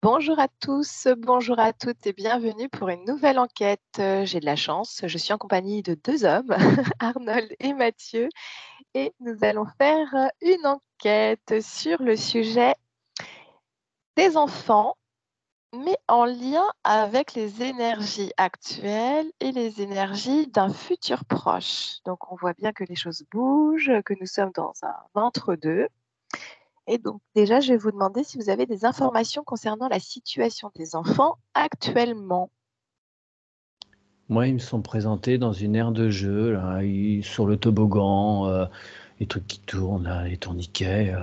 Bonjour à tous, bonjour à toutes et bienvenue pour une nouvelle enquête. J'ai de la chance, je suis en compagnie de 2 hommes, Arnold et Mathieu, et nous allons faire une enquête sur le sujet des enfants, mais en lien avec les énergies actuelles et les énergies d'un futur proche. Donc on voit bien que les choses bougent, que nous sommes dans un entre-deux. Et donc déjà, je vais vous demander si vous avez des informations concernant la situation des enfants actuellement. Moi, ils me sont présentés dans une aire de jeu, là, sur le toboggan, les trucs qui tournent, là, les tourniquets.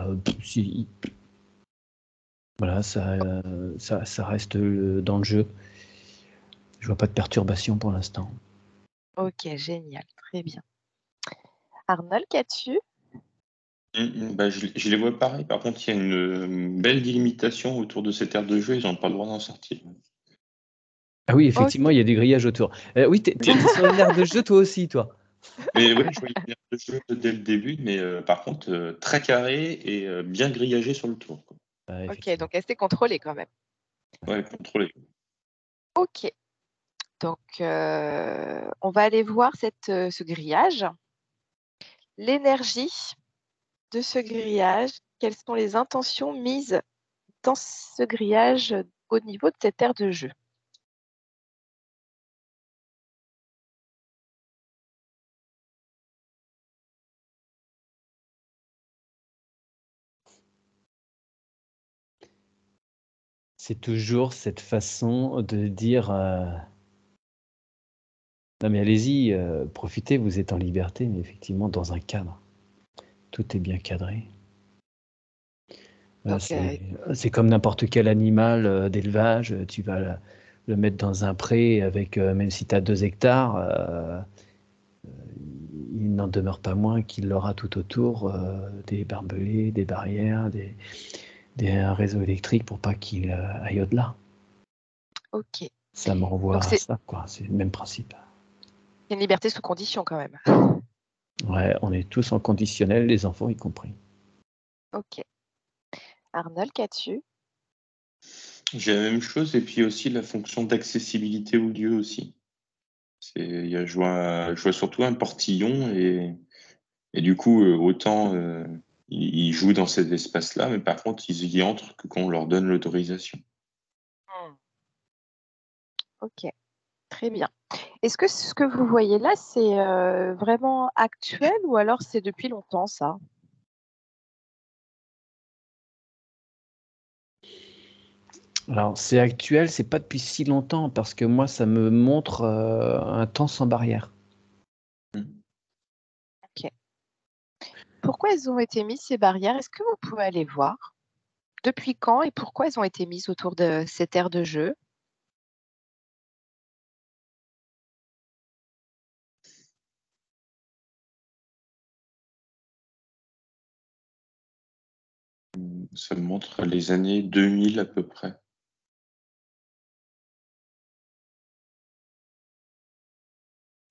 Voilà, ça reste dans le jeu. Je vois pas de perturbation pour l'instant. Ok, génial, très bien. Arnold, qu'as-tu? Bah, je les vois pareil. Par contre, il y a une belle délimitation autour de cette aire de jeu. Ils n'ont pas le droit d'en sortir. Ah oui, effectivement, Ok, il y a des grillages autour. Oui, t'es sur une aire de jeu toi aussi, toi. Mais ouais, je voyais une aire de jeu dès le début, mais par contre, très carré et bien grillagé sur le tour, quoi. ok, Effectivement. donc assez contrôlé quand même. Ouais, contrôlé. Ok, donc on va aller voir ce grillage. L'énergie de ce grillage, quelles sont les intentions mises dans ce grillage au niveau de cette aire de jeu? C'est toujours cette façon de dire non mais allez-y, profitez, vous êtes en liberté, mais effectivement dans un cadre. Tout est bien cadré. Donc, C'est comme n'importe quel animal d'élevage, tu vas le mettre dans un pré avec, même si tu as 2 hectares, il n'en demeure pas moins qu'il aura tout autour des barbelés, des barrières, un réseau électrique pour pas qu'il aille au-delà. ok. Ça me renvoie Donc à c'est ça, quoi. C'est le même principe. une liberté sous condition quand même. Ouais, on est tous en conditionnel, les enfants y compris. Ok. Arnold, qu'as-tu? J'ai la même chose et puis aussi la fonction d'accessibilité au lieu aussi. Je vois surtout un portillon et du coup, autant ils jouent dans cet espace-là, mais par contre, ils y entrent que quand on leur donne l'autorisation. Hmm. Ok, très bien. Est-ce que ce que vous voyez là, c'est vraiment actuel ou alors c'est depuis longtemps ça? Alors, c'est actuel, c'est pas depuis si longtemps parce que moi, ça me montre un temps sans barrière. Mm. Ok. Pourquoi elles ont été mises ces barrières? Est-ce que vous pouvez aller voir? Depuis quand et pourquoi elles ont été mises autour de cette aire de jeu? Ça me montre les années 2000 à peu près.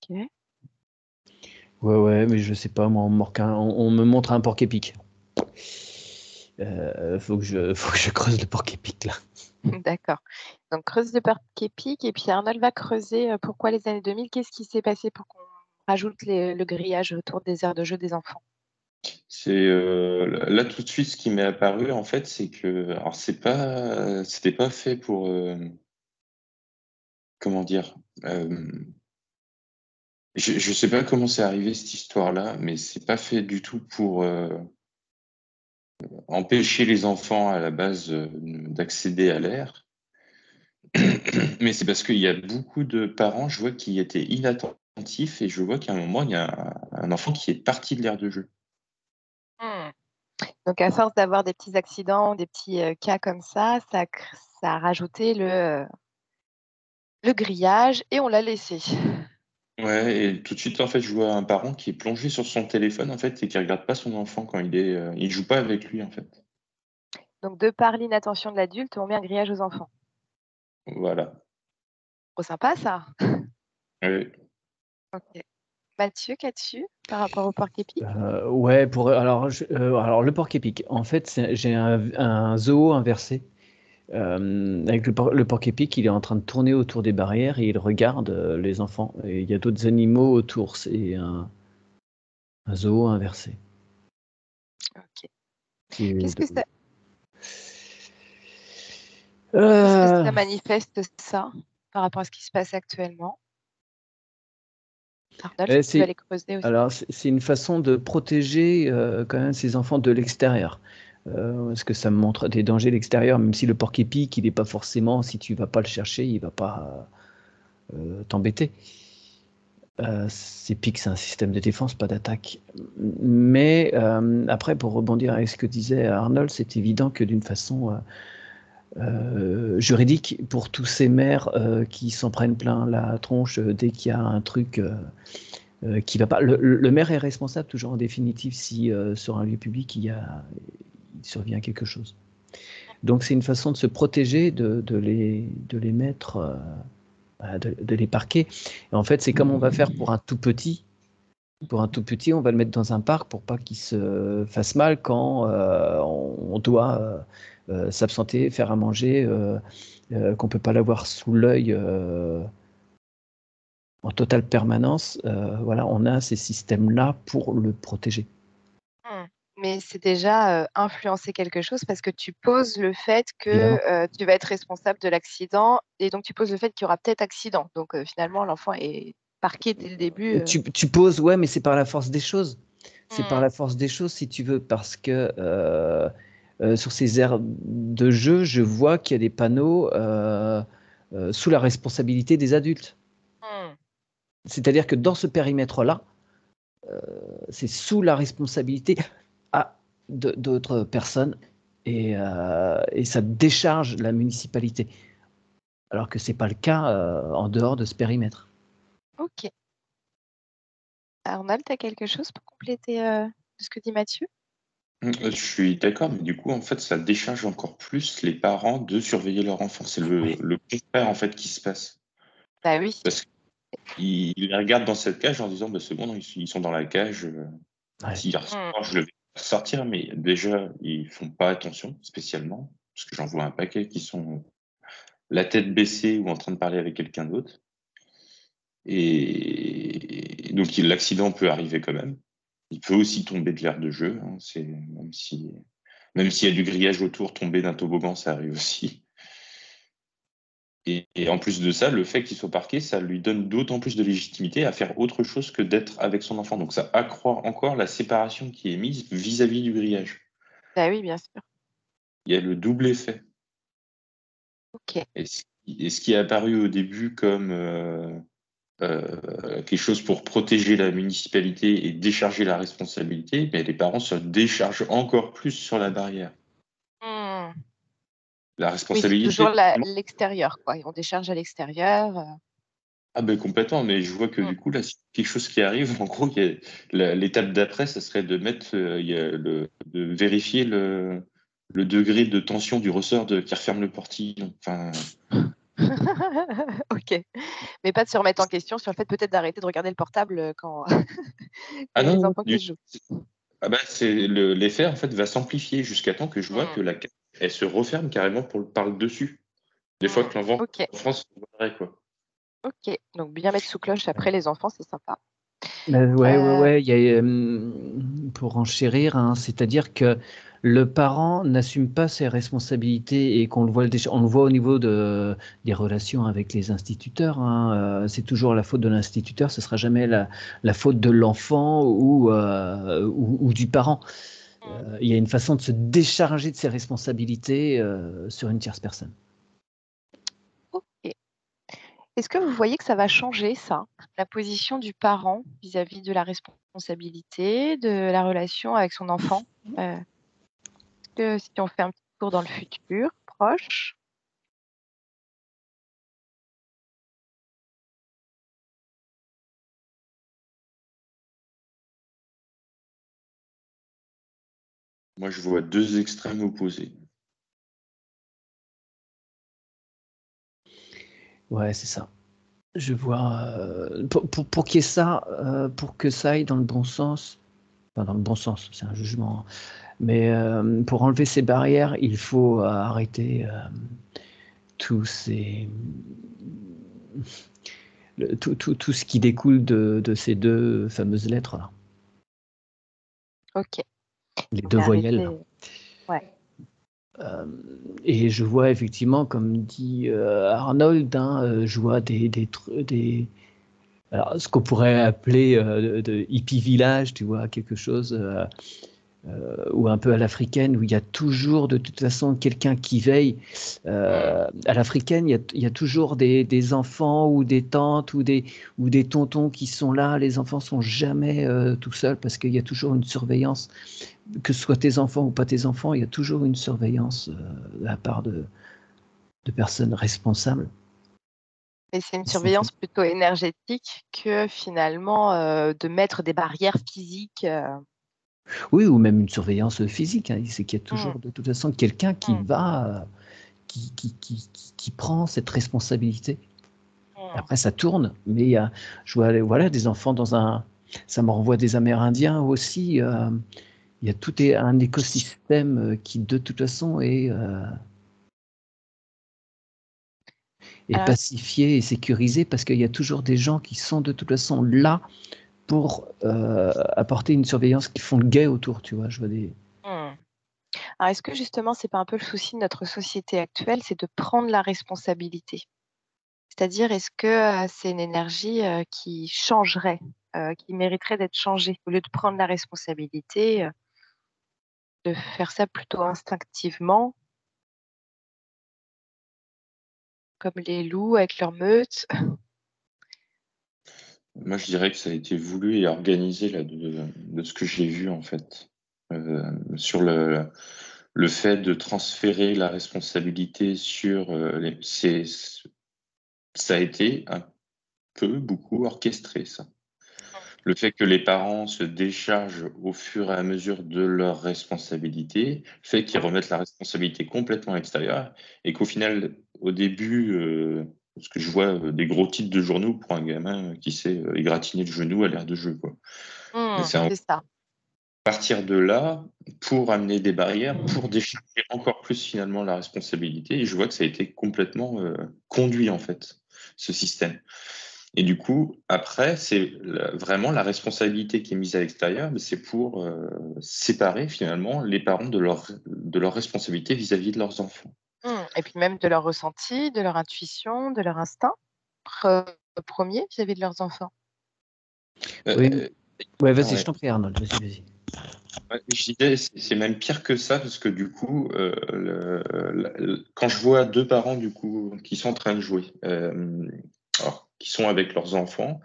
Ok. Ouais, mais je sais pas, moi, on me montre un porc-épic. Faut que je creuse le porc-épic là. D'accord. Donc creuse le porc-épic et puis Arnold va creuser pourquoi les années 2000. Qu'est-ce qui s'est passé pour qu'on rajoute le grillage autour des aires de jeu des enfants? Là tout de suite ce qui m'est apparu en fait, c'est que alors c'était pas fait pour comment dire. Je sais pas comment c'est arrivé cette histoire-là, mais c'est pas fait du tout pour empêcher les enfants à la base d'accéder à l'air. Mais c'est parce qu'il y a beaucoup de parents, je vois, qui étaient inattentifs et je vois qu'à un moment, il y a un enfant qui est parti de l'aire de jeu. Hmm. Donc à force d'avoir des petits accidents, des petits cas comme ça a rajouté le grillage et on l'a laissé. Ouais, et tout de suite, en fait, je vois un parent qui est plongé sur son téléphone, en fait, et qui regarde pas son enfant quand il joue pas avec lui, en fait. Donc de par l'inattention de l'adulte, on met un grillage aux enfants. Voilà. Trop sympa ça. Ouais. Ok. Mathieu, qu'as-tu par rapport au porc-épic? Ouais, alors le porc-épic. En fait, j'ai un zoo inversé. Avec le porc-épic, il est en train de tourner autour des barrières et il regarde les enfants. Et il y a d'autres animaux autour. C'est un zoo inversé. Ok. Qui est Qu'est-ce que ça, qu'est-ce que Euh, ça manifeste, ça, par rapport à ce qui se passe actuellement? Arnold, si tu veux c'est aller creuser aussi. alors c'est une façon de protéger quand même ces enfants de l'extérieur. Parce que ça me montre des dangers de l'extérieur, même si le porc-épic, il n'est pas forcément, si tu vas pas le chercher, il va pas t'embêter. Ces pics, c'est un système de défense, pas d'attaque. Mais après, pour rebondir avec ce que disait Arnold, c'est évident que d'une façon juridique, pour tous ces maires qui s'en prennent plein la tronche dès qu'il y a un truc qui va pas, le maire est responsable toujours en définitive si sur un lieu public il survient quelque chose. Donc c'est une façon de se protéger, de les mettre, de les parquer. Et en fait, c'est comme on va faire pour un tout petit. Pour un tout petit, on va le mettre dans un parc pour pas qu'il se fasse mal quand on doit s'absenter, faire à manger, qu'on peut pas l'avoir sous l'œil en totale permanence. Voilà, on a ces systèmes-là pour le protéger. Mais c'est déjà influencer quelque chose parce que tu poses le fait Évidemment. que tu vas être responsable de l'accident et donc tu poses le fait qu'il y aura peut-être accident. Donc finalement, l'enfant est parqué dès le début. Tu poses, ouais, mais c'est par la force des choses. C'est par Hmm. la force des choses, si tu veux, parce que sur ces aires de jeu, je vois qu'il y a des panneaux sous la responsabilité des adultes. Hmm. C'est-à-dire que dans ce périmètre-là, c'est sous la responsabilité d'autres personnes et ça décharge la municipalité. Alors que ce n'est pas le cas en dehors de ce périmètre. Ok. Arnold, tu as quelque chose pour compléter de ce que dit Mathieu? Je suis d'accord, mais du coup, en fait, ça décharge encore plus les parents de surveiller leur enfant. C'est le contraire, en fait, qui se passe. Bah oui. Parce qu'ils les regardent dans cette cage en disant, bah, c'est bon, ils sont dans la cage. Ouais. S'ils ressortent, je le vais sortir, mais déjà, ils font pas attention spécialement, parce que j'en vois un paquet qui sont la tête baissée ou en train de parler avec quelqu'un d'autre. Et donc, l'accident peut arriver quand même. Il peut aussi tomber de l'aire de jeu, hein, même s'il y a du grillage autour, tomber d'un toboggan, ça arrive aussi. Et en plus de ça, le fait qu'il soit parqué, ça lui donne d'autant plus de légitimité à faire autre chose que d'être avec son enfant. Donc ça accroît encore la séparation qui est mise vis-à-vis du grillage. Bah oui, bien sûr. Il y a le double effet. Ok. Et ce qui est apparu au début comme quelque chose pour protéger la municipalité et décharger la responsabilité, mais les parents se déchargent encore plus sur la barrière. Hmm. La Oui, c'est responsabilité. toujours l'extérieur, quoi. On décharge à l'extérieur. Ah ben complètement, mais je vois que Hmm. du coup, là, c'est quelque chose qui arrive. En gros, l'étape d'après, ça serait de mettre, de vérifier le degré de tension du ressort qui referme le portillon. Enfin, Ok. Mais pas de se remettre en question sur le fait peut-être d'arrêter de regarder le portable quand ah il y a non, les non, enfants qui jouent. ah ben, l'effet en fait va s'amplifier jusqu'à temps que je vois Hmm. que la cage, elle se referme carrément par le dessus. Des fois Hmm. que l'enfant Ok. en France, quoi. Ok. Donc bien mettre sous cloche après les enfants, c'est sympa. Euh, Ouais. Il y a, pour enchérir, hein, c'est-à-dire que le parent n'assume pas ses responsabilités et qu'on le voit, on le voit au niveau des relations avec les instituteurs. Hein, c'est toujours la faute de l'instituteur, ce sera jamais la faute de l'enfant ou du parent. Il y a une façon de se décharger de ses responsabilités sur une tierce personne. ok. Est-ce que vous voyez que ça va changer, ça, la position du parent vis-à-vis de la responsabilité, de la relation avec son enfant? Que si on fait un petit tour dans le futur proche, Moi, je vois deux extrêmes opposés. Ouais, c'est ça. Je vois. Pour qu'il y ait ça, pour que ça aille dans le bon sens, enfin dans le bon sens, c'est un jugement. Mais pour enlever ces barrières, il faut arrêter tous ces, tout ce qui découle de ces deux fameuses lettres-là, Ok. les Donc deux voyelles. arrêtez. Ouais. Et je vois effectivement, comme dit Arnold, je vois alors, ce qu'on pourrait appeler de hippie village, tu vois, quelque chose, ou un peu à l'africaine, où il y a toujours de toute façon quelqu'un qui veille. À l'africaine, il y a toujours des enfants ou des tantes ou des tontons qui sont là. Les enfants sont jamais tout seuls parce qu'il y a toujours une surveillance. Que ce soit tes enfants ou pas tes enfants, il y a toujours une surveillance de la part de personnes responsables. Mais c'est une Ils sont faits. surveillance plutôt énergétique que finalement de mettre des barrières physiques. Oui, ou même une surveillance physique. C'est qu'il y a Mm, toujours de toute façon quelqu'un qui mm, va, qui prend cette responsabilité. mm. Après, ça tourne, mais je vois voilà, des enfants ça me renvoie des Amérindiens aussi. Il y a un écosystème qui, de toute façon, est Alors, pacifié et sécurisé parce qu'il y a toujours des gens qui sont de toute façon là pour apporter une surveillance qui font le guet autour, tu vois. Je vois des... mm. Alors, est-ce que justement, c'est pas un peu le souci de notre société actuelle, c'est de prendre la responsabilité? C'est-à-dire, est-ce que c'est une énergie qui changerait, qui mériterait d'être changée, au lieu de prendre la responsabilité, de faire ça plutôt instinctivement, comme les loups avec leur meute? Moi, je dirais que ça a été voulu et organisé là, de ce que j'ai vu en fait. Sur le fait de transférer la responsabilité sur ça a été un peu, beaucoup orchestré, ça. Le fait que les parents se déchargent au fur et à mesure de leurs responsabilités fait qu'ils remettent la responsabilité complètement à l'extérieur et qu'au final, au début, parce que je vois des gros titres de journaux pour un gamin qui s'est égratigné le genou à l'air de jeu, quoi. Mais c'est à C'est ça. partir de là pour amener des barrières, pour décharger encore plus finalement la responsabilité. Et je vois que ça a été complètement conduit en fait, ce système. Et du coup, après, c'est vraiment la responsabilité qui est mise à l'extérieur, mais c'est pour séparer finalement les parents de leur responsabilité vis-à-vis de leurs enfants. Et puis même de leur ressenti, de leur intuition, de leur instinct pre premier vis-à-vis de leurs enfants. Oui, ouais, vas-y, je Ouais. t'en prie, Arnold, vas-y, vas-y. Ouais, je disais, c'est même pire que ça, parce que du coup, quand je vois deux parents du coup qui sont en train de jouer, alors, qui sont avec leurs enfants,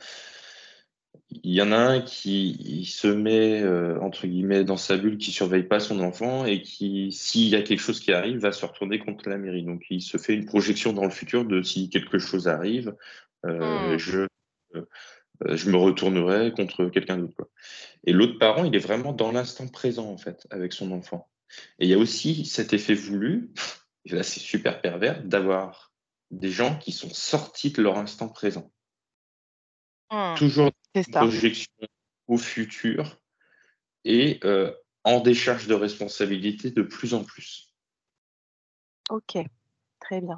il y en a un qui il se met entre guillemets dans sa bulle, qui surveille pas son enfant et qui, s'il y a quelque chose qui arrive, va se retourner contre la mairie. Donc il se fait une projection dans le futur de si quelque chose arrive, Mmh. je me retournerai contre quelqu'un d'autre, quoi. Et l'autre parent, il est vraiment dans l'instant présent, en fait, avec son enfant. Et il y a aussi cet effet voulu, et là c'est super pervers, d'avoir des gens qui sont sortis de leur instant présent. Mmh. Toujours C'est une ça. projection au futur et en décharge de responsabilité de plus en plus. OK, très bien.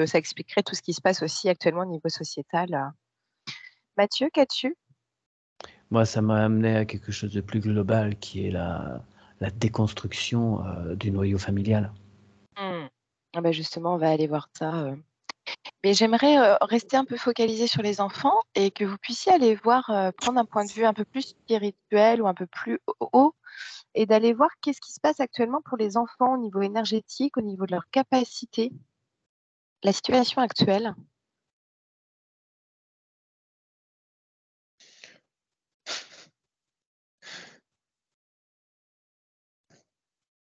Ça expliquerait tout ce qui se passe aussi actuellement au niveau sociétal. Mathieu, qu'as-tu? Moi, ça m'a amené à quelque chose de plus global qui est la déconstruction du noyau familial. Ah bah, justement, on va aller voir ça. Mais j'aimerais, rester un peu focalisée sur les enfants et que vous puissiez aller voir, prendre un point de vue un peu plus spirituel ou un peu plus haut et d'aller voir qu'est-ce qui se passe actuellement pour les enfants au niveau énergétique, au niveau de leur capacité, la situation actuelle.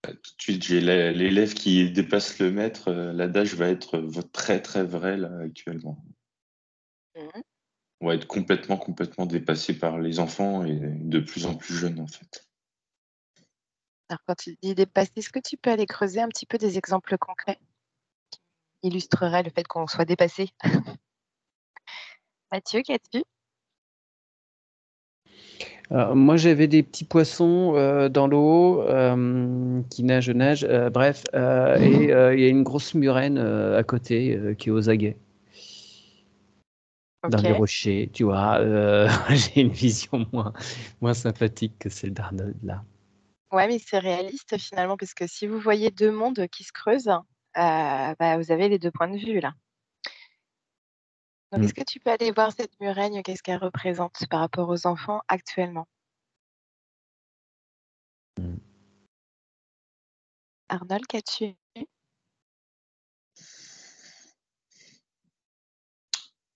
Tout de suite, j'ai l'élève qui dépasse le maître, l'adage va être très très vrai là actuellement. Mmh. On va être complètement dépassé par les enfants et de plus en plus jeunes en fait. Alors quand tu dis dépasser, est-ce que tu peux aller creuser un petit peu des exemples concrets qui illustreraient le fait qu'on soit dépassé? Mathieu, qu'as-tu? Alors, moi, j'avais des petits poissons dans l'eau qui nagent, bref, et il y a une grosse murène à côté qui est aux aguets, dans Ok. les rochers, tu vois. J'ai une vision moins sympathique que celle d'Arnold, là. Ouais, mais c'est réaliste finalement, parce que si vous voyez deux mondes qui se creusent, bah, vous avez les deux points de vue là. Donc, Mm. est-ce que tu peux aller voir cette murène, qu'est-ce qu'elle représente par rapport aux enfants actuellement? Mm. Arnold, qu'as-tu?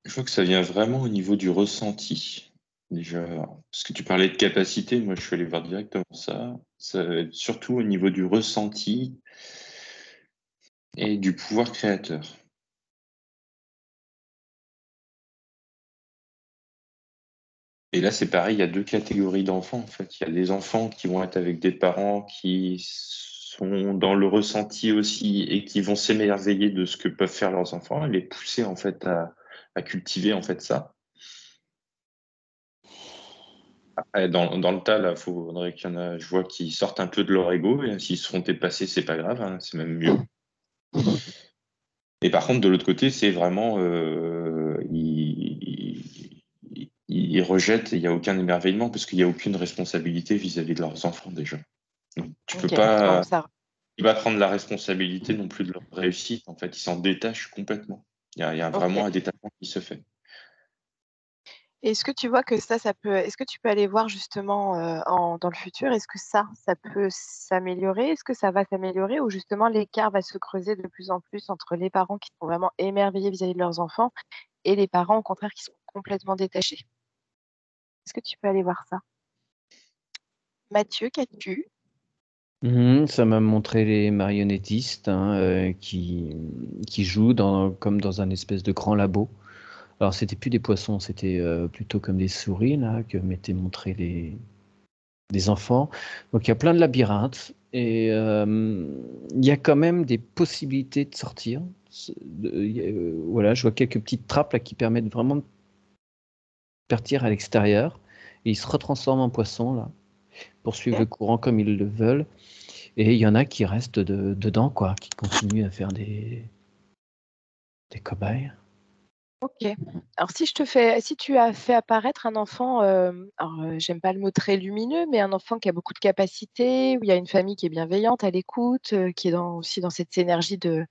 Je vois que ça vient vraiment au niveau du ressenti. Déjà, parce que tu parlais de capacité, moi je suis allé voir directement ça. Ça va être surtout au niveau du ressenti et du pouvoir créateur. Et là, c'est pareil, il y a deux catégories d'enfants en fait. Il y a des enfants qui vont être avec des parents qui sont dans le ressenti aussi et qui vont s'émerveiller de ce que peuvent faire leurs enfants et les pousser en fait à cultiver en fait ça. Dans le tas, là, il faudrait qu'il y en a, je vois, qui sortent un peu de leur ego, et s'ils se font dépasser, c'est pas grave, hein, c'est même mieux. Et par contre, de l'autre côté, c'est vraiment, ils rejettent, et il n'y a aucun émerveillement, parce qu'il n'y a aucune responsabilité vis-à-vis de leurs enfants déjà. Donc, tu peux Ok, bon, pas, ça. il va prendre la responsabilité non plus de leur réussite, en fait, ils s'en détachent complètement. Il y a Ok. vraiment un détachement qui se fait. Est-ce que tu vois que ça peut. Est-ce que tu peux aller voir justement dans le futur, est-ce que ça peut s'améliorer? Est-ce que ça va s'améliorer ou justement l'écart va se creuser de plus en plus entre les parents qui sont vraiment émerveillés vis-à-vis de leurs enfants et les parents au contraire qui sont complètement détachés? Est-ce que tu peux aller voir ça? Mathieu, qu'as-tu? Ça m'a montré les marionnettistes hein, qui jouent comme dans un espèce de grand labo. Alors, c'était plus des poissons, c'était plutôt comme des souris là, que m'étaient montrés des enfants. Donc, il y a plein de labyrinthes et il y a quand même des possibilités de sortir. Voilà, je vois quelques petites trappes là, qui permettent vraiment de partir à l'extérieur. Et ils se retransforment en poissons là, pour suivre le courant comme ils le veulent. Et il y en a qui restent dedans, quoi, qui continuent à faire des cobayes. Ok. Alors si tu as fait apparaître un enfant, alors j'aime pas le mot très lumineux, mais un enfant qui a beaucoup de capacités, où il y a une famille qui est bienveillante, à l'écoute, qui est aussi dans cette énergie de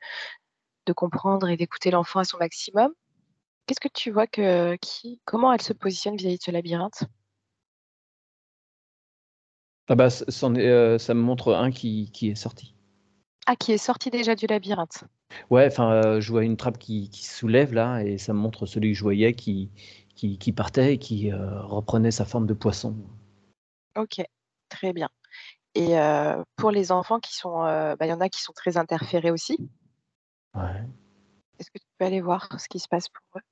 comprendre et d'écouter l'enfant à son maximum. Qu'est-ce que tu vois comment elle se positionne vis-à-vis de ce labyrinthe? Ah bah, ça me montre un qui est sorti. Ah, qui est sorti déjà du labyrinthe. Ouais, enfin, je vois une trappe qui se soulève là, et ça me montre celui que je voyais qui partait et qui reprenait sa forme de poisson. Ok, très bien. Et pour les enfants qui sont, il y en a qui sont très interférés aussi. Ouais. Est-ce que tu peux aller voir ce qui se passe pour eux?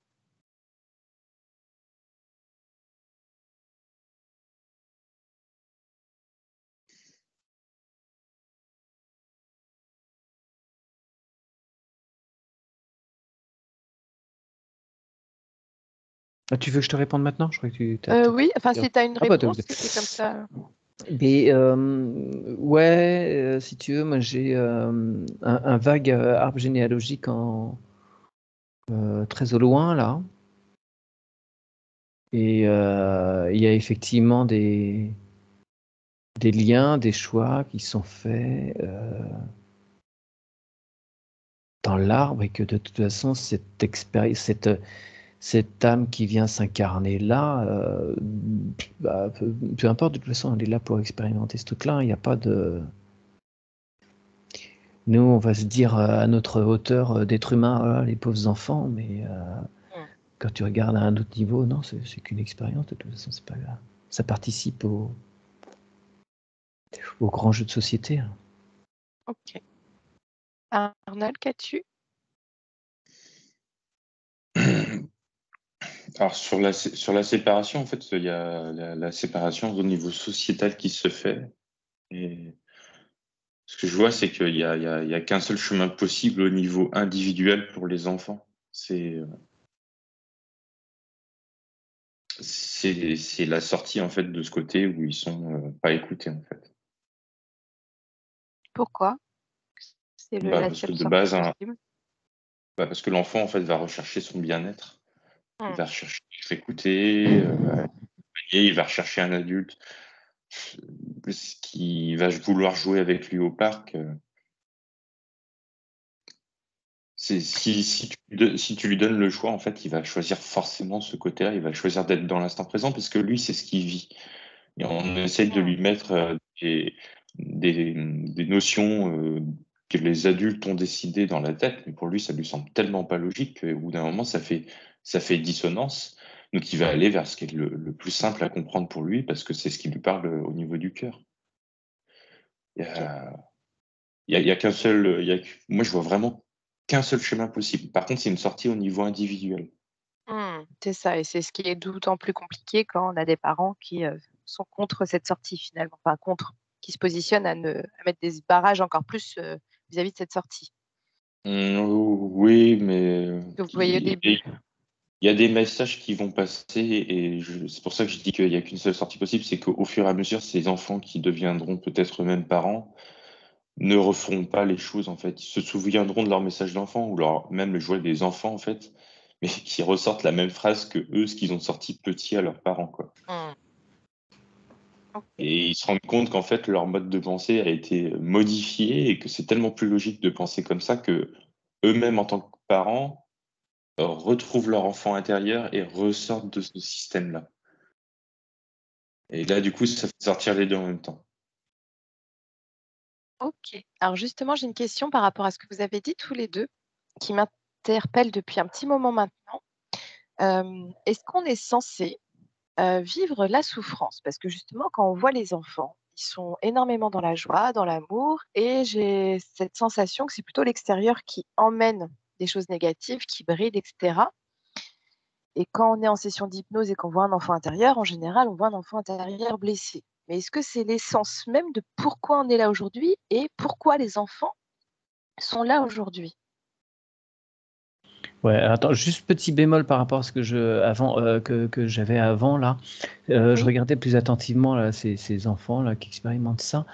Ah, tu veux que je te réponde maintenant? Je crois que tu Oui, enfin, si tu as une Ah bah, réponse, c'était comme ça. mais ouais, si tu veux, moi j'ai un vague arbre généalogique très au loin là. Et il y a effectivement des liens, des choix qui sont faits dans l'arbre, et que de toute façon, cette expérience, cette âme qui vient s'incarner là, bah, peu importe, de toute façon, elle est là pour expérimenter ce truc-là. Il n'y a pas de. Nous, on va se dire à notre hauteur d'être humain, voilà, les pauvres enfants, mais Mmh. quand tu regardes à un autre niveau, non, c'est qu'une expérience, de toute façon, c'est pas grave. Ça participe au grand jeu de société, hein. OK. Arnold, qu'as-tu? Alors sur la séparation, en fait, il y a la séparation au niveau sociétal qui se fait. Et ce que je vois, c'est qu'il y a qu'un seul chemin possible au niveau individuel pour les enfants. c'est la sortie en fait de ce côté où ils sont pas écoutés en fait. Pourquoi? C'est la Parce que seule de sortie base, possible. parce que l'enfant en fait va rechercher son bien-être. Il Hmm. va rechercher être écouté, et il va rechercher un adulte qui va vouloir jouer avec lui au parc. Si tu lui donnes le choix, en fait, il va choisir forcément ce côté-là. Il va choisir d'être dans l'instant présent parce que lui, c'est ce qu'il vit. Et on essaye de Hmm. lui mettre des notions que les adultes ont décidées dans la tête, mais pour lui, ça lui semble tellement pas logique qu'au bout d'un moment, ça fait dissonance. Donc, il va aller vers ce qui est le plus simple à comprendre pour lui parce que c'est ce qui lui parle au niveau du cœur. Il y Ok. a, il y a qu'un seul. Moi, je vois vraiment qu'un seul chemin possible. Par contre, c'est une sortie au niveau individuel. C'est ça, et c'est ce qui est d'autant plus compliqué quand on a des parents qui sont contre cette sortie finalement, enfin contre, qui se positionnent à mettre des barrages encore plus vis-à-vis de cette sortie Oui, mais que vous voyez au il début. y a des messages qui vont passer et c'est pour ça que je dis qu'il n'y a qu'une seule sortie possible, c'est qu'au fur et à mesure, ces enfants qui deviendront peut-être eux-mêmes parents ne referont pas les choses en fait. Ils se souviendront de leur message d'enfant ou même le jouet des enfants en fait, mais qui ressortent la même phrase que eux, ce qu'ils ont sorti petit à leurs parents quoi. Hmm. Ok. Et ils se rendent compte qu'en fait leur mode de pensée a été modifié et que c'est tellement plus logique de penser comme ça que eux-mêmes en tant que parents retrouvent leur enfant intérieur et ressortent de ce système-là. Et là, du coup, ça fait sortir les deux en même temps. Ok. Alors justement, j'ai une question par rapport à ce que vous avez dit tous les deux, qui m'interpelle depuis un petit moment maintenant. Est-ce qu'on est censé vivre la souffrance? Parce que justement, quand on voit les enfants, ils sont énormément dans la joie, dans l'amour, et j'ai cette sensation que c'est plutôt l'extérieur qui emmène des choses négatives, qui bride, etc. Et quand on est en session d'hypnose et qu'on voit un enfant intérieur, en général, on voit un enfant intérieur blessé. Mais est-ce que c'est l'essence même de pourquoi on est là aujourd'hui et pourquoi les enfants sont là aujourd'hui? Ouais, attends, juste petit bémol par rapport à ce que j'avais avant là. Je Oui. regardais plus attentivement là, ces enfants là qui expérimentent ça.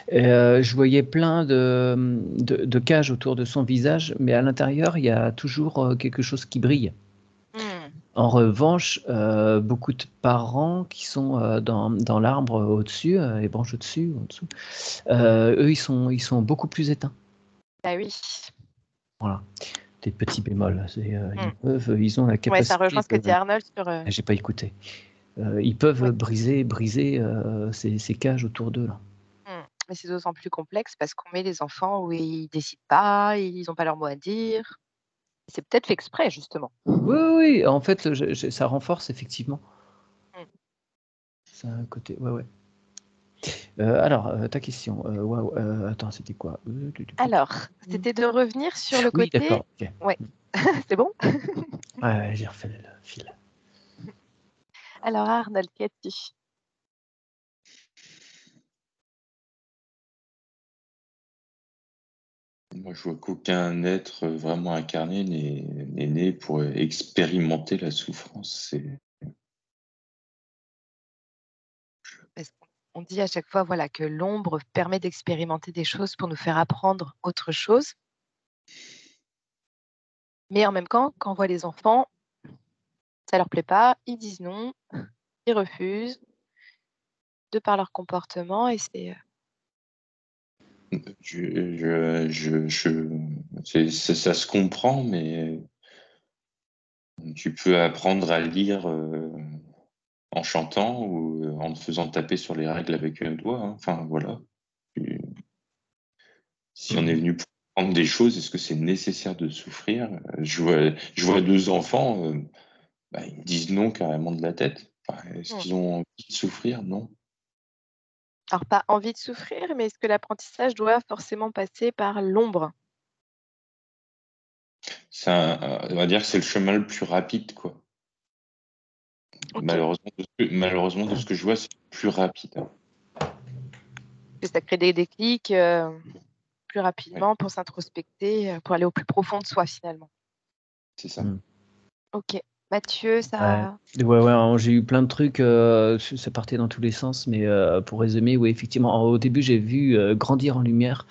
Et, je voyais plein de cages autour de son visage, mais à l'intérieur, il y a toujours quelque chose qui brille. Hmm. En revanche, beaucoup de parents qui sont dans l'arbre au-dessus, les branches au-dessus, en dessous, eux, ils sont beaucoup plus éteints. Bah oui. Voilà, des petits bémols. Hmm. Ils ont la Ouais, ça rejoint capacité ce que de. dit Arnold sur. Ah, j'ai pas écouté. Ils peuvent Ouais. briser ces cages autour d'eux là. Mais c'est d'autant plus complexe parce qu'on met les enfants où ils décident pas, ils n'ont pas leur mot à dire. C'est peut-être fait exprès justement. Oui, oui, oui, en fait, ça renforce effectivement. Mmh. Ça a un côté. Ouais, ouais. Alors, ta question. Waouh. Attends, c'était quoi? Alors, c'était de revenir sur le Oui, côté. d'accord. Ok. Ouais, c'est bon? Ouais, ouais, j'ai refait le fil. Alors Arnold, qu'as-tu? Moi, je vois qu'aucun être vraiment incarné n'est né pour expérimenter la souffrance. Parce qu'on dit à chaque fois, voilà, que l'ombre permet d'expérimenter des choses pour nous faire apprendre autre chose. Mais en même temps, quand on voit les enfants, ça leur plaît pas, ils disent non, ils refusent de par leur comportement et c'est. Ça se comprend, mais tu peux apprendre à lire en chantant ou en te faisant taper sur les règles avec un doigt, hein. Enfin, voilà. Tu- Si on est Mhm. venu pour apprendre des choses, est-ce que c'est nécessaire de souffrir? Je vois deux enfants, bah, ils me disent non carrément de la tête. Enfin, est-ce Hmm. qu'ils ont envie de souffrir? Non. Alors pas envie de souffrir, mais est-ce que l'apprentissage doit forcément passer par l'ombre? On va dire que c'est le chemin le plus rapide, quoi. Ok. Malheureusement, de ce que je vois, c'est le plus rapide, hein. Que ça crée des déclics plus Ouais, rapidement pour s'introspecter, pour aller au plus profond de soi finalement. c'est ça. Mhm. Ok. Mathieu, Ouais, ça. ouais, hein, j'ai eu plein de trucs, ça partait dans tous les sens, mais pour résumer, oui, effectivement, au début, j'ai vu grandir en lumière,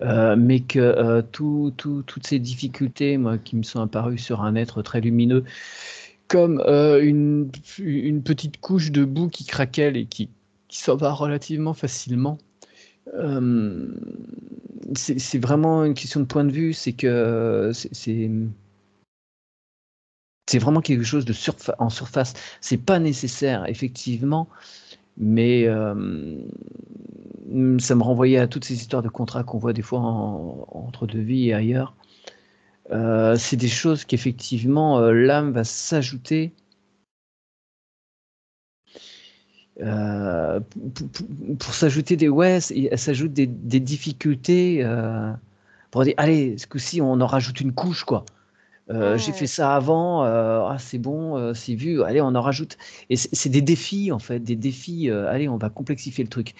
mais que toutes ces difficultés, moi, qui me sont apparues sur un être très lumineux, comme une petite couche de boue qui craquelle et qui s'en va relativement facilement. Euh, c'est vraiment une question de point de vue, c'est que c'est vraiment quelque chose de en surface. C'est pas nécessaire, effectivement, mais ça me renvoyait à toutes ces histoires de contrats qu'on voit des fois entre deux vies et ailleurs. C'est des choses qu'effectivement l'âme va s'ajouter pour s'ajouter elle s'ajoute des difficultés pour dire allez, ce coup-ci on en rajoute une couche quoi. J'ai fait ça avant, c'est bon, c'est vu, allez, on en rajoute. Et c'est des défis, en fait, des défis, allez, on va complexifier le truc.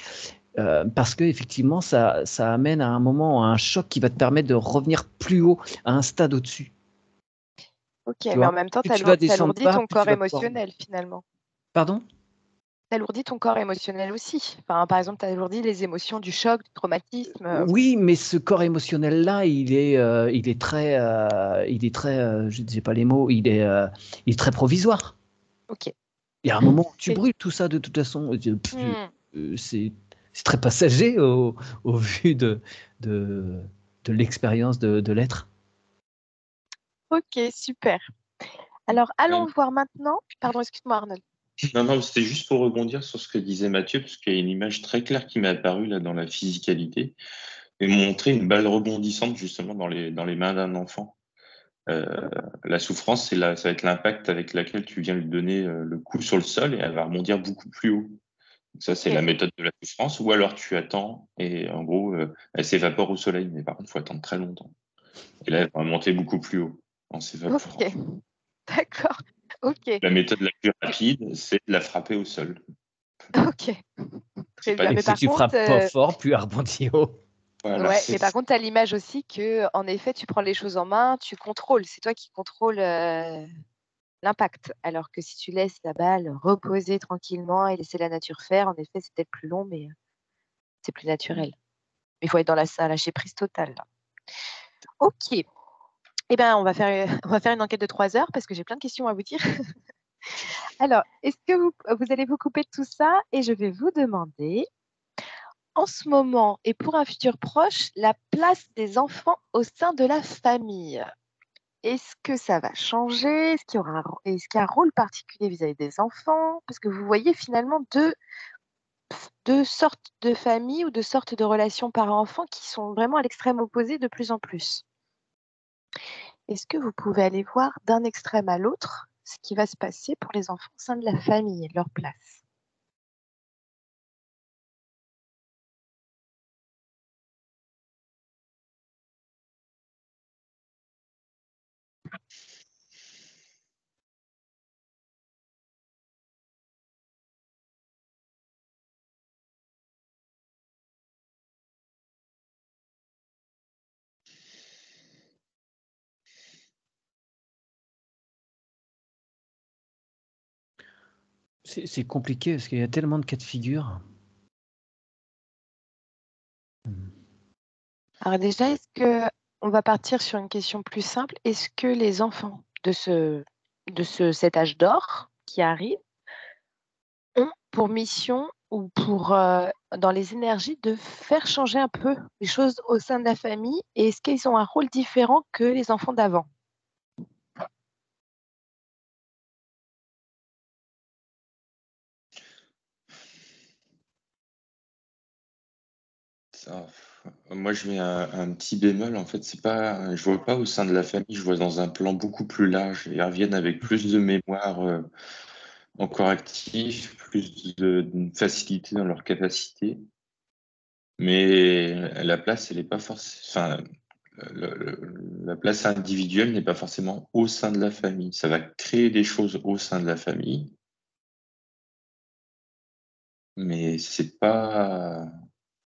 Parce que effectivement, ça amène à un moment, à un choc qui va te permettre de revenir plus haut, à un stade au-dessus. Ok, Tu mais en vois? même temps, Plus tu vas descendre t'alourdis bas, ton plus tu corps vas pouvoir. émotionnel finalement. Pardon? T'alourdis ton corps émotionnel aussi. Enfin, par exemple, t'alourdis les émotions du choc, du traumatisme. Oui, mais ce corps émotionnel-là, il est très, je ne sais pas les mots, il est très provisoire. Ok. Il y a un moment où tu Et- brûles tout ça de toute façon. Hmm. C'est très passager au vu de, de l'expérience de l'être. Ok, super. Alors, allons Euh, voir maintenant. Pardon, excuse-moi, Arnold. Non, non, c'était juste pour rebondir sur ce que disait Mathieu, parce qu'il y a une image très claire qui m'est apparue là dans la physicalité, et montrer une balle rebondissante justement dans les mains d'un enfant. La souffrance, ça va être l'impact avec laquelle tu viens lui donner le coup sur le sol et elle va rebondir beaucoup plus haut. Donc ça, c'est Ok. la méthode de la souffrance. Ou alors tu attends et en gros, elle s'évapore au soleil, mais par contre, il faut attendre très longtemps. Et là, elle va monter beaucoup plus haut en s'évaporant. Ok. D'accord. Ok. La méthode la plus rapide, c'est de la frapper au sol. Ok. C'est Très pas bien. Et Mais si par tu contre, frappes pas fort, plus elle rebondit haut. voilà, ouais, c'est mais par contre, tu as l'image aussi que, en effet, tu prends les choses en main, tu contrôles. C'est toi qui contrôles l'impact. Alors que si tu laisses la balle reposer tranquillement et laisser la nature faire, en effet, c'est peut-être plus long, mais c'est plus naturel. Mais il faut être dans un lâcher prise totale, là. Ok. Eh bien, on va faire une enquête de 3 heures parce que j'ai plein de questions à vous dire. Alors, est-ce que vous allez vous couper de tout ça et je vais vous demander, en ce moment et pour un futur proche, la place des enfants au sein de la famille. Est-ce que ça va changer? Est-ce qu'il y a un rôle particulier vis-à-vis des enfants? Parce que vous voyez finalement deux sortes de familles ou deux sortes de relations parents-enfants qui sont vraiment à l'extrême opposé de plus en plus. Est-ce que vous pouvez aller voir d'un extrême à l'autre ce qui va se passer pour les enfants au sein de la famille et de leur place? C'est compliqué parce qu'il y a tellement de cas de figure. Alors déjà, on va partir sur une question plus simple. Est-ce que les enfants cet âge d'or qui arrive ont pour mission ou dans les énergies de faire changer un peu les choses au sein de la famille et est-ce qu'ils ont un rôle différent que les enfants d'avant? ça. Moi, je mets un petit bémol. En fait, c'est pas, je vois pas au sein de la famille, je vois dans un plan beaucoup plus large. Ils reviennent avec plus de mémoire encore active, plus de facilité dans leur capacité. Mais la place, elle est pas forcément. Enfin, la place individuelle n'est pas forcément au sein de la famille. Ça va créer des choses au sein de la famille, mais c'est pas,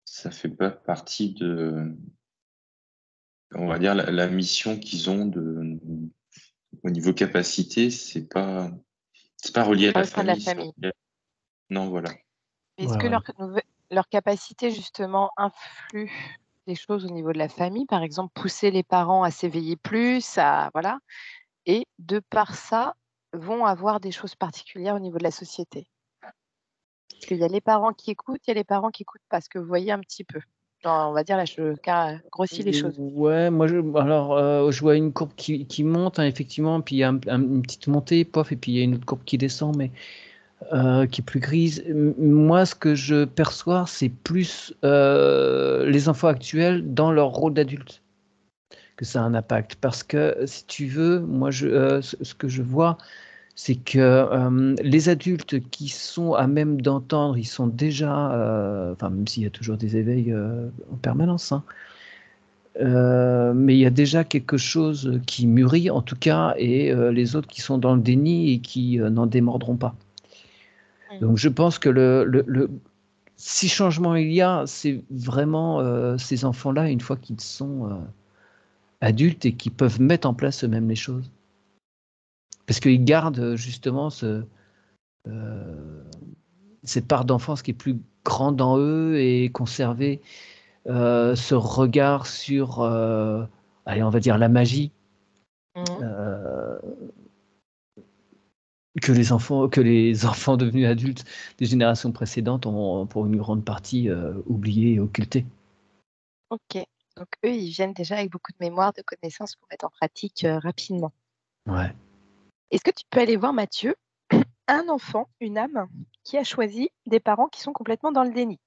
ça fait pas partie de, on va dire, la mission qu'ils ont au niveau capacité, c'est pas relié à Pas la au sein de la famille, c'est famille. non, voilà. Est-ce Ouais, que ouais. leur capacité justement influe des choses au niveau de la famille? Par exemple, pousser les parents à s'éveiller plus, à voilà et de par ça, vont avoir des choses particulières au niveau de la société? Parce qu'il y a les parents qui écoutent, il y a les parents qui écoutent pas. Ce que vous voyez un petit peu? Genre, on va dire là, je grossis les choses. Ouais, je vois une courbe qui monte, hein, effectivement, puis il y a une petite montée, pof, et puis il y a une autre courbe qui descend, mais qui est plus grise. Moi, ce que je perçois, c'est plus les enfants actuels dans leur rôle d'adulte que ça a un impact. Parce que, si tu veux, moi, ce que je vois, c'est que les adultes qui sont à même d'entendre, ils sont déjà, enfin, même s'il y a toujours des éveils en permanence, hein, mais il y a déjà quelque chose qui mûrit, en tout cas, et les autres qui sont dans le déni et qui n'en démordront pas. Mmh. Donc je pense que si changement il y a, c'est vraiment ces enfants-là, une fois qu'ils sont adultes et qui peuvent mettre en place eux-mêmes les choses. Parce qu'ils gardent justement euh, cette part d'enfance qui est plus grande en eux et conserver ce regard sur, allez, on va dire la magie Mmh. euh, que les enfants devenus adultes des générations précédentes ont pour une grande partie oublié et occulté. OK. Donc eux, ils viennent déjà avec beaucoup de mémoire, de connaissances pour mettre en pratique, rapidement. Ouais. Est-ce que tu peux aller voir Mathieu, un enfant, une âme, qui a choisi des parents qui sont complètement dans le déni?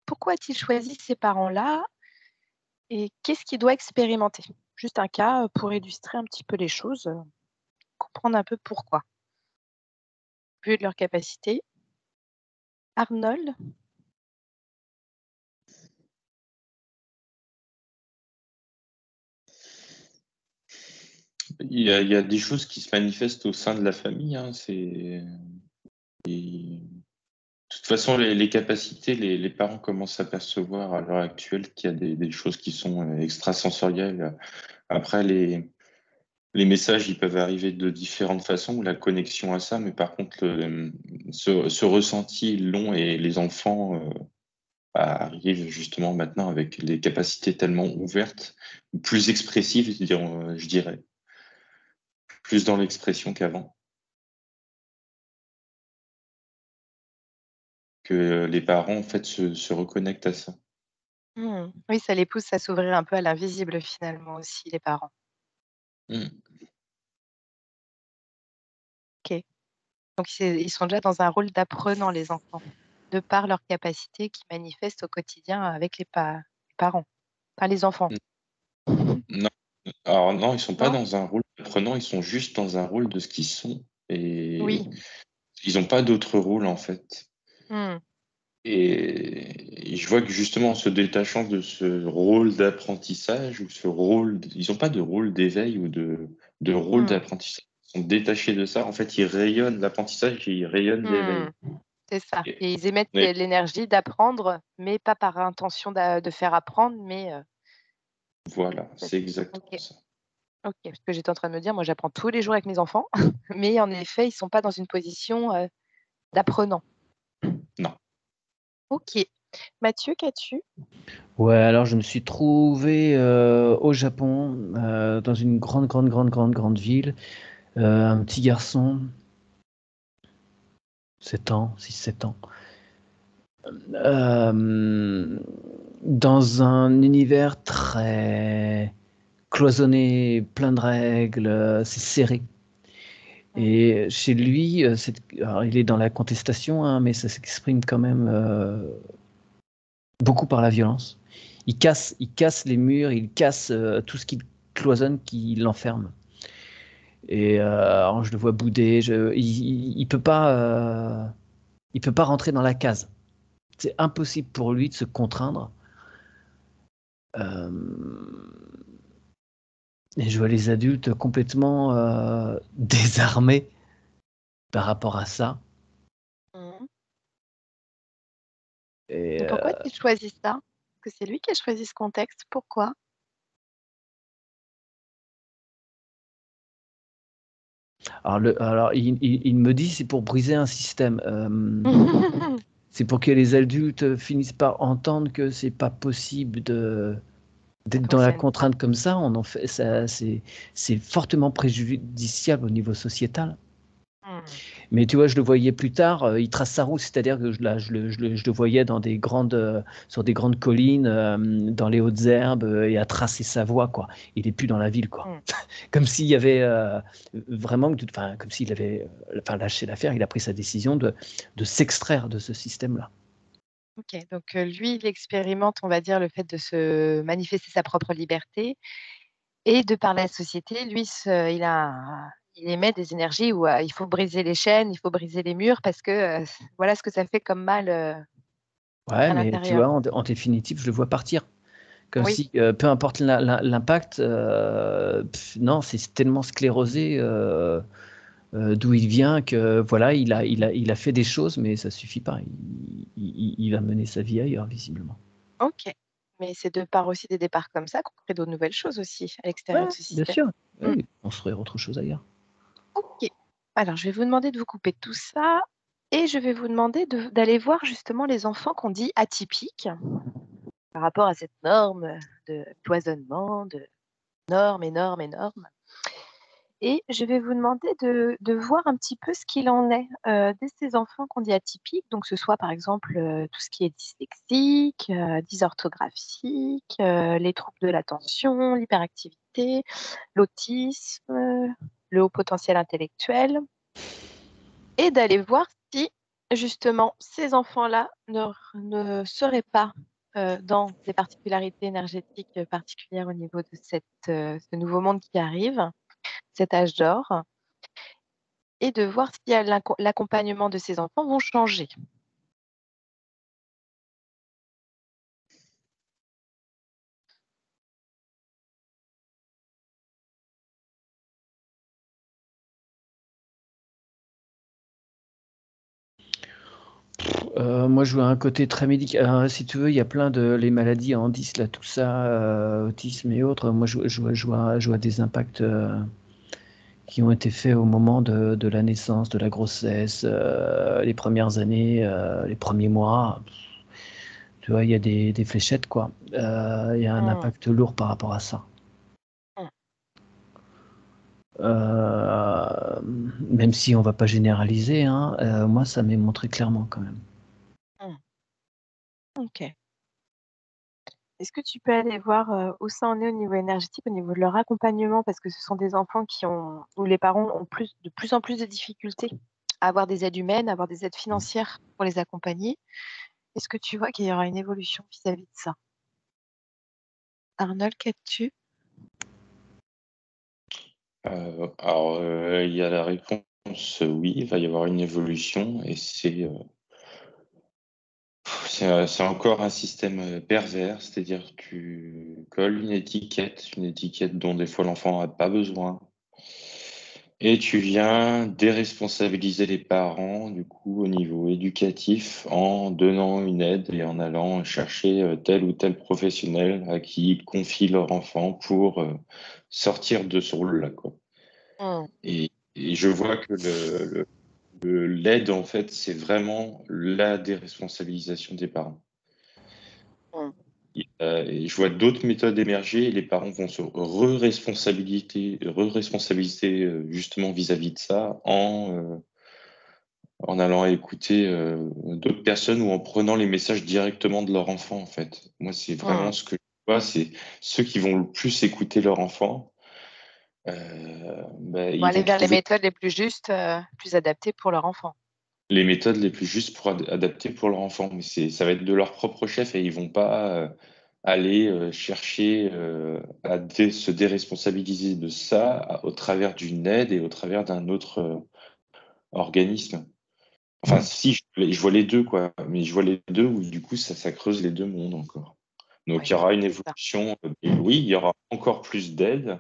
Pourquoi a-t-il choisi ces parents-là et qu'est-ce qu'il doit expérimenter? Juste un cas, pour illustrer un petit peu les choses, comprendre un peu pourquoi. Vu de leur capacité. Arnold? Il y a des choses qui se manifestent au sein de la famille, hein, de toute façon, les capacités, les parents commencent à percevoir à l'heure actuelle qu'il y a des choses qui sont extrasensorielles. Après, les messages, ils peuvent arriver de différentes façons, la connexion à ça, mais par contre, ce ressenti, ils l'ont et les enfants arrivent justement maintenant avec les capacités tellement ouvertes, plus expressives, je dirais, plus dans l'expression qu'avant, que les parents, en fait, se reconnectent à ça. Mmh. Oui, ça les pousse à s'ouvrir un peu à l'invisible finalement aussi, les parents. Mm. OK. Donc ils sont déjà dans un rôle d'apprenant, les enfants, de par leurs capacités qui manifestent au quotidien avec les parents, pas les enfants. Non, alors non, ils sont pas Non? dans un rôle apprenant, ils sont juste dans un rôle de ce qu'ils sont et Oui. ils ont pas d'autre rôle en fait. Mmh. Et je vois que justement en se détachant de ce rôle d'apprentissage ou ce rôle, ils ont pas de rôle d'éveil ou de rôle Mmh. d'apprentissage. Ils sont détachés de ça. En fait, ils rayonnent l'apprentissage et ils rayonnent Mmh. l'éveil. C'est ça Et- et ils émettent mais l'énergie d'apprendre, mais pas par intention de faire apprendre, mais voilà, peut c'est exactement OK, ça. OK. Parce que j'étais en train de me dire, moi j'apprends tous les jours avec mes enfants, mais en effet, ils sont pas dans une position, d'apprenant. Non. OK. Mathieu, qu'as-tu? Ouais, alors je me suis trouvé au Japon, dans une grande, grande, grande, grande, grande ville. Un petit garçon, 7 ans, 6 7 ans, euh, dans un univers très cloisonné, plein de règles, c'est serré. Mmh. Et chez lui, alors il est dans la contestation, hein, mais ça s'exprime quand même beaucoup par la violence. Il casse les murs, il casse tout ce qui cloisonne, qui l'enferme. Et alors je le vois bouder. Il peut pas rentrer dans la case. C'est impossible pour lui de se contraindre. Euh, et je vois les adultes complètement désarmés par rapport à ça. Mmh. Et Et pourquoi a-t-il choisi ça? Que c'est lui qui a choisi ce contexte? Pourquoi? Alors il me dit c'est pour briser un système. C'est pour que les adultes finissent par entendre que c'est pas possible d'être dans la Fonctionne. contrainte comme ça. On en fait ça, c'est fortement préjudiciable au niveau sociétal. Mais tu vois, je le voyais plus tard, il trace sa route, c'est-à-dire que je le voyais sur des grandes collines, dans les hautes herbes, et à tracer sa voie, quoi. Il est plus dans la ville, quoi. Comme s'il y avait vraiment, enfin, comme s'il avait lâché l'affaire, il a pris sa décision de s'extraire de ce système-là. Ok, donc lui, il expérimente, on va dire, le fait de se manifester sa propre liberté et de parler à la société. Lui, il émet des énergies où il faut briser les chaînes, il faut briser les murs parce que voilà ce que ça fait comme mal Ouais, à mais tu l'intérieur. vois, en définitive, je le vois partir. Comme Oui, si, peu importe l'impact, non, c'est tellement sclérosé d'où il vient que voilà, il a fait des choses, mais ça suffit pas. Il va mener sa vie ailleurs, visiblement. ok. Mais c'est de part aussi des départs comme ça qu'on crée de nouvelles choses aussi à l'extérieur Ouais, de ce bien système. sûr. Mm. Oui, on ferait autre chose ailleurs. Ok. Alors, je vais vous demander de vous couper tout ça et je vais vous demander d'aller voir justement les enfants qu'on dit atypiques par rapport à cette norme de cloisonnement, de normes, énormes, énormes. Et je vais vous demander de voir un petit peu ce qu'il en est de ces enfants qu'on dit atypiques, donc que ce soit par exemple tout ce qui est dyslexique, dysorthographique, les troubles de l'attention, l'hyperactivité, l'autisme, le haut potentiel intellectuel, et d'aller voir si justement ces enfants-là ne seraient pas dans des particularités énergétiques particulières au niveau de ce nouveau monde qui arrive, cet âge d'or, et de voir si l'accompagnement de ces enfants vont changer. Moi, je vois un côté très médical. Si tu veux, il y a plein de les maladies en 10, là, tout ça, autisme et autres. Moi, je vois des impacts qui ont été faits au moment de la naissance, de la grossesse, les premières années, les premiers mois. Tu vois, il y a des fléchettes, quoi. Il y a un impact lourd par rapport à ça. Même si on va pas généraliser, hein, moi, ça m'est montré clairement quand même. Ok. Est-ce que tu peux aller voir où ça en est au niveau énergétique, au niveau de leur accompagnement, parce que ce sont des enfants où les parents ont de plus en plus de difficultés à avoir des aides humaines, à avoir des aides financières pour les accompagner. Est-ce que tu vois qu'il y aura une évolution vis-à-vis de ça? Arnold, qu'as-tu? Alors, il y a la réponse oui, il va y avoir une évolution et c'est encore un système pervers, c'est-à-dire que tu colles une étiquette dont des fois l'enfant n'a pas besoin, et tu viens déresponsabiliser les parents, du coup, au niveau éducatif, en donnant une aide et en allant chercher tel ou tel professionnel à qui ils confient leur enfant pour sortir de ce rôle-là, quoi. Et je vois que l'aide, en fait, c'est vraiment la déresponsabilisation des parents. Et je vois d'autres méthodes émerger et les parents vont se re-responsabiliser justement vis-à-vis de ça en allant écouter d'autres personnes ou en prenant les messages directement de leur enfant, en fait. Moi, c'est vraiment ce que je vois, c'est ceux qui vont le plus écouter leur enfant, Ils vont ils aller vont vers les trouver méthodes les plus justes, plus adaptées pour leur enfant. les méthodes les plus justes pour adapter pour leur enfant. Mais ça va être de leur propre chef et ils vont pas aller chercher à se déresponsabiliser de ça au travers d'une aide et au travers d'un autre organisme. Enfin, si, je vois les deux, quoi. Mais je vois les deux où du coup, ça creuse les deux mondes encore. Donc, Oui, il y aura une c'est ça. évolution. Et oui, il y aura encore plus d'aide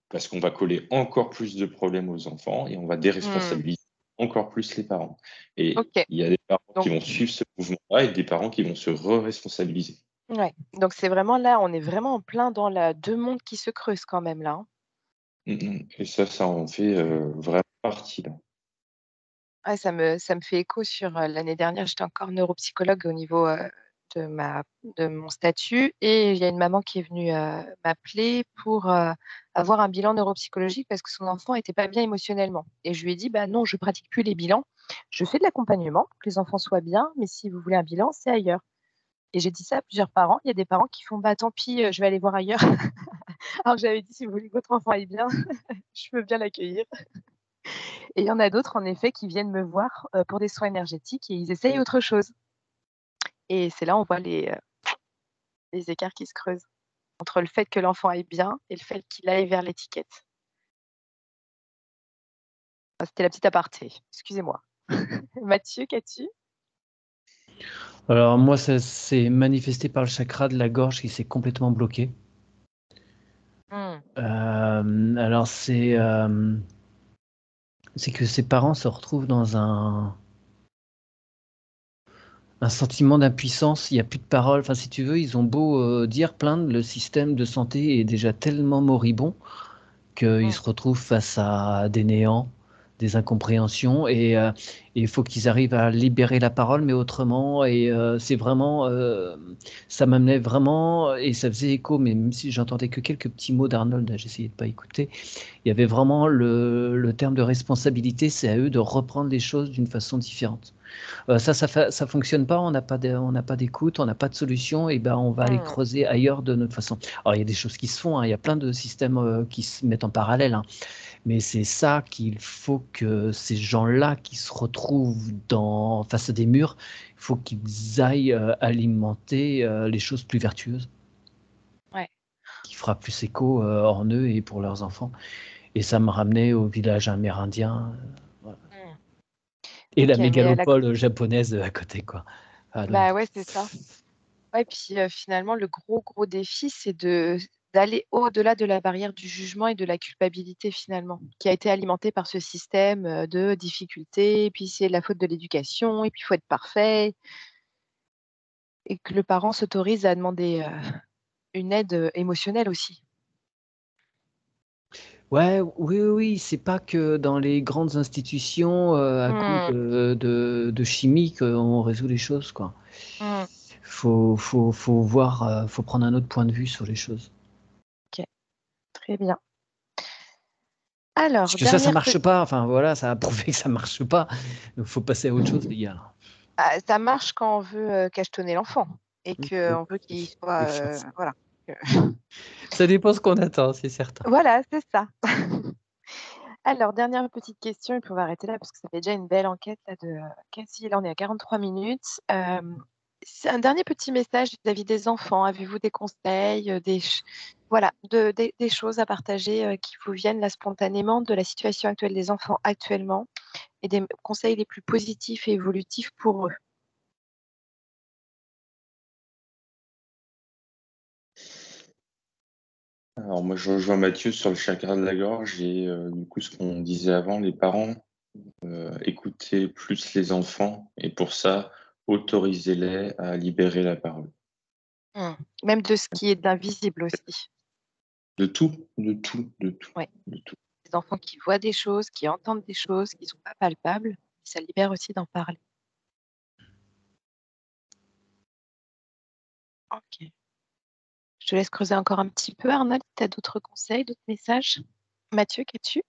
parce qu'on va coller encore plus de problèmes aux enfants et on va déresponsabiliser encore plus les parents. Et Ok. il y a des parents qui Donc, vont suivre ce mouvement-là et des parents qui vont se re-responsabiliser. ouais. Donc c'est vraiment là, on est vraiment en plein dans deux mondes qui se creusent quand même là. Et ça en fait vraiment reparti là. Ouais, ça me fait écho sur l'année dernière, j'étais encore neuropsychologue au niveau de mon statut et il y a une maman qui est venue m'appeler pour avoir un bilan neuropsychologique parce que son enfant n'était pas bien émotionnellement. Et je lui ai dit, bah non, je pratique plus les bilans. Je fais de l'accompagnement pour que les enfants soient bien, mais si vous voulez un bilan, c'est ailleurs. Et j'ai dit ça à plusieurs parents. Il y a des parents qui font, bah tant pis, je vais aller voir ailleurs. Alors j'avais dit, si vous voulez que votre enfant aille bien, je peux bien l'accueillir. Et il y en a d'autres, en effet, qui viennent me voir pour des soins énergétiques et ils essayent autre chose. Et c'est là on voit les écarts qui se creusent entre le fait que l'enfant aille bien et le fait qu'il aille vers l'étiquette. Ah, c'était la petite aparté, excusez-moi. Mathieu, qu'as-tu? Alors moi, ça s'est manifesté par le chakra de la gorge qui s'est complètement bloqué. Mmh. Alors c'est que ses parents se retrouvent dans un sentiment d'impuissance. Il n'y a plus de parole. Enfin, si tu veux, ils ont beau dire plaindre, le système de santé est déjà tellement moribond qu'ils Mmh. se retrouvent face à des néants, des incompréhensions, et il faut qu'ils arrivent à libérer la parole, mais autrement. Et c'est vraiment, ça m'amenait vraiment, et ça faisait écho, mais même si j'entendais que quelques petits mots d'Arnold, j'essayais de pas écouter. Il y avait vraiment le terme de responsabilité, c'est à eux de reprendre les choses d'une façon différente. Ça fonctionne pas, on n'a pas d'écoute, on n'a pas de solution, et ben on va aller Mmh. creuser ailleurs de notre façon. Alors il y a des choses qui se font, hein, il y a plein de systèmes qui se mettent en parallèle, hein, mais c'est ça qu'il faut que ces gens-là qui se retrouvent face à des murs, il faut qu'ils aillent alimenter les choses plus vertueuses, Ouais. qui fera plus écho en eux et pour leurs enfants. Et ça me ramenait au village amérindien, voilà. Mmh. Et la OK, mais mégalopole japonaise à côté, quoi. Ah, donc, bah, ouais, c'est ça. Ouais, puis, finalement, le gros défi, c'est d'aller au-delà de la barrière du jugement et de la culpabilité, finalement, qui a été alimentée par ce système, de difficultés, puis c'est la faute de l'éducation et puis il faut être parfait et que le parent s'autorise à demander, une aide, émotionnelle aussi. ouais, oui, oui, oui, c'est pas que dans les grandes institutions, à coup Mmh. de chimie qu'on résout les choses, quoi. Mmh. Faut voir, faut prendre un autre point de vue sur les choses. OK, très bien. Parce Alors, que ça dernière marche pas, enfin voilà, ça a prouvé que ça marche pas, donc faut passer à autre chose, les gars. ça marche quand on veut, cachetonner l'enfant et Oui, qu'on veut qu'il soit, des fois, voilà, ça dépend ce qu'on attend, c'est certain. voilà, c'est ça. Alors, dernière petite question et puis on va arrêter là parce que ça fait déjà une belle enquête là de, quasi là on est à 43 minutes. C'est un dernier petit message vis-à-vis des enfants. Avez-vous des conseils, voilà, des choses à partager, qui vous viennent là spontanément de la situation actuelle des enfants actuellement et des conseils les plus positifs et évolutifs pour eux? Alors moi je rejoins Mathieu sur le chakra de la gorge et du coup ce qu'on disait avant, les parents, écouter plus les enfants et pour ça, autorisez-les à libérer la parole. Mmh. Même de ce qui est d'invisible aussi. De tout, de tout, de tout, Ouais. de tout. Les enfants qui voient des choses, qui entendent des choses qui sont pas palpables, ça libère aussi d'en parler. OK. Je te laisse creuser encore un petit peu, Arnold. Tu as d'autres conseils, d'autres messages? Mathieu, qu'as-tu?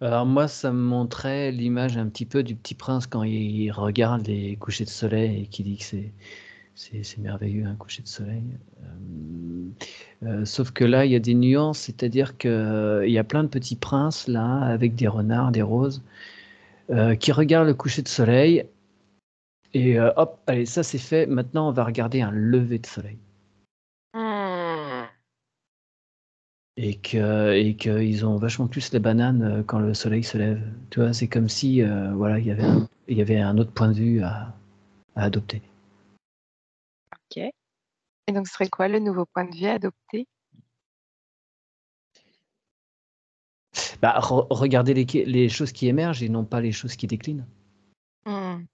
Alors moi, ça me montrait l'image un petit peu du Petit Prince quand il regarde les couchers de soleil et qui dit que c'est merveilleux un coucher de soleil. Sauf que là, il y a des nuances, c'est-à-dire qu'il y a plein de petits princes là, avec des renards, des roses, qui regardent le coucher de soleil et hop, allez, ça c'est fait. Maintenant, on va regarder un lever de soleil. Mmh. Et qu'ils ont vachement plus les bananes quand le soleil se lève. Tu vois, c'est comme si voilà, il y avait un autre point de vue à adopter. OK. Et donc ce serait quoi le nouveau point de vue à adopter? Bah, regarder les choses qui émergent et non pas les choses qui déclinent. Mmh.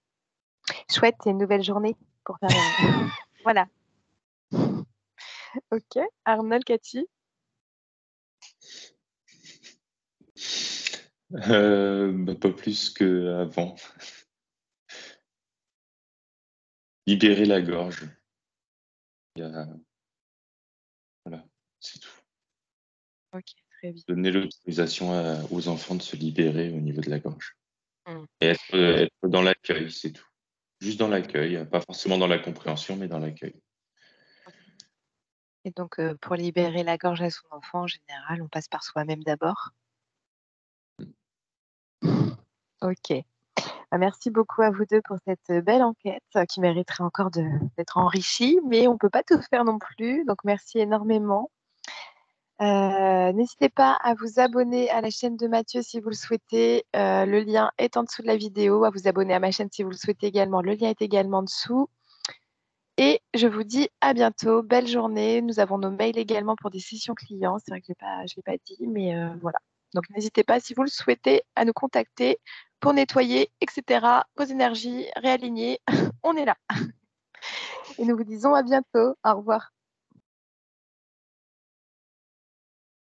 Chouette, c'est une nouvelle journée pour faire, voilà. OK. Arnold, qu'as-tu? Pas plus qu'avant. Libérer la gorge. Voilà, c'est tout. Ok, très bien. Donner l'autorisation aux enfants de se libérer au niveau de la gorge. Mm. Et être dans l'accueil, c'est tout. Juste dans l'accueil, pas forcément dans la compréhension, mais dans l'accueil. Et donc, pour libérer la gorge à son enfant, en général, on passe par soi-même d'abord. Ok. Merci beaucoup à vous deux pour cette belle enquête qui mériterait encore d'être enrichie, mais on ne peut pas tout faire non plus. Donc, merci énormément. N'hésitez pas à vous abonner à la chaîne de Mathieu si vous le souhaitez. Le lien est en dessous de la vidéo. À vous abonner à ma chaîne si vous le souhaitez également. Le lien est également en dessous. Et je vous dis à bientôt. Belle journée. Nous avons nos mails également pour des sessions clients. C'est vrai que je l'ai pas dit, mais voilà. Donc, n'hésitez pas, si vous le souhaitez, à nous contacter pour nettoyer, etc. Vos énergies, réaligner. On est là. Et nous vous disons à bientôt. Au revoir.